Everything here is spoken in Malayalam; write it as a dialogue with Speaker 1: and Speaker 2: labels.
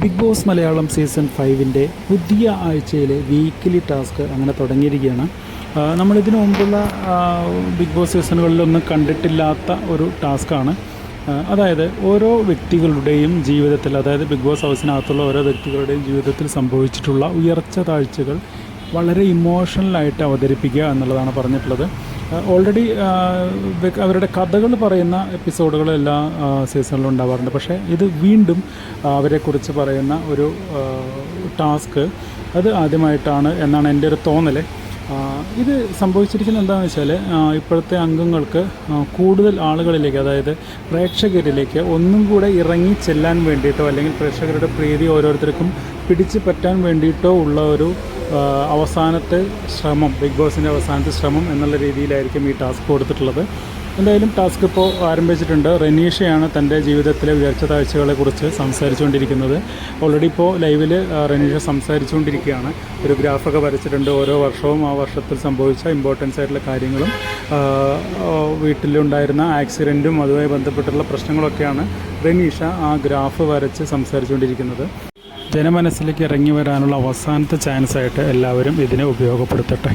Speaker 1: ബിഗ് ബോസ് മലയാളം സീസൺ 5-ൻ്റെ പുതിയ ആഴ്ചയിലെ വീക്കിലി ടാസ്ക് അങ്ങനെ തുടങ്ങിയിരിക്കുകയാണ്. നമ്മളിതിനു മുമ്പുള്ള ബിഗ് ബോസ് സീസണുകളിലൊന്നും കണ്ടിട്ടില്ലാത്ത ഒരു ടാസ്ക്കാണ്. അതായത് ഓരോ വ്യക്തികളുടെയും ജീവിതത്തിൽ, അതായത് ബിഗ് ബോസ് ഹൗസിനകത്തുള്ള ഓരോ വ്യക്തികളുടെയും ജീവിതത്തിൽ സംഭവിച്ചിട്ടുള്ള ഉയർച്ച താഴ്ചകൾ വളരെ ഇമോഷണലായിട്ട് അവതരിപ്പിക്കുക എന്നുള്ളതാണ് പറഞ്ഞിട്ടുള്ളത്. ഓൾറെഡി അവരുടെ കഥകൾ പറയുന്ന എപ്പിസോഡുകൾ എല്ലാ സീസണിലും ഉണ്ടാവാറുണ്ട്. പക്ഷേ ഇത് വീണ്ടും അവരെക്കുറിച്ച് പറയുന്ന ഒരു ടാസ്ക് അത് ആദ്യമായിട്ടാണ് എന്നാണ് എൻ്റെ ഒരു തോന്നൽ. ഇത് സംഭവിച്ചിരിക്കുന്നത് എന്താണെന്ന് വെച്ചാൽ, ഇപ്പോഴത്തെ അംഗങ്ങൾക്ക് കൂടുതൽ ആളുകളിലേക്ക്, അതായത് പ്രേക്ഷകരിലേക്ക് ഒന്നും കൂടെ ഇറങ്ങി ചെല്ലാൻ വേണ്ടിയിട്ടോ അല്ലെങ്കിൽ പ്രേക്ഷകരുടെ പ്രീതി ഓരോരുത്തർക്കും പിടിച്ചു പറ്റാൻ വേണ്ടിയിട്ടോ ഉള്ള ഒരു അവസാനത്തെ ശ്രമം, ബിഗ് ബോസിൻ്റെ അവസാനത്തെ ശ്രമം എന്നുള്ള രീതിയിലായിരിക്കും ഈ ടാസ്ക് കൊടുത്തിട്ടുള്ളത്. എന്തായാലും ടാസ്ക് ഇപ്പോൾ ആരംഭിച്ചിട്ടുണ്ട്. റെനീഷയാണ് തൻ്റെ ജീവിതത്തിലെ ഉയർച്ച താഴ്ചകളെക്കുറിച്ച് സംസാരിച്ചുകൊണ്ടിരിക്കുന്നത്. ഓൾറെഡി ഇപ്പോൾ ലൈവിൽ റെനീഷ സംസാരിച്ചുകൊണ്ടിരിക്കുകയാണ്. ഒരു ഗ്രാഫൊക്കെ വരച്ചിട്ടുണ്ട്. ഓരോ വർഷവും ആ വർഷത്തിൽ സംഭവിച്ച ഇമ്പോർട്ടൻസ് ആയിട്ടുള്ള കാര്യങ്ങളും വീട്ടിലുണ്ടായിരുന്ന ആക്സിഡൻറ്റും അതുമായി ബന്ധപ്പെട്ടുള്ള പ്രശ്നങ്ങളൊക്കെയാണ് റെനീഷ ആ ഗ്രാഫ് വരച്ച് സംസാരിച്ചുകൊണ്ടിരിക്കുന്നത്. ജനമനസ്സിലേക്ക് ഇറങ്ങി വരാനുള്ള അവസാനത്തെ ചാൻസായിട്ട് എല്ലാവരും ഇതിനെ ഉപയോഗപ്പെടുത്തട്ടെ.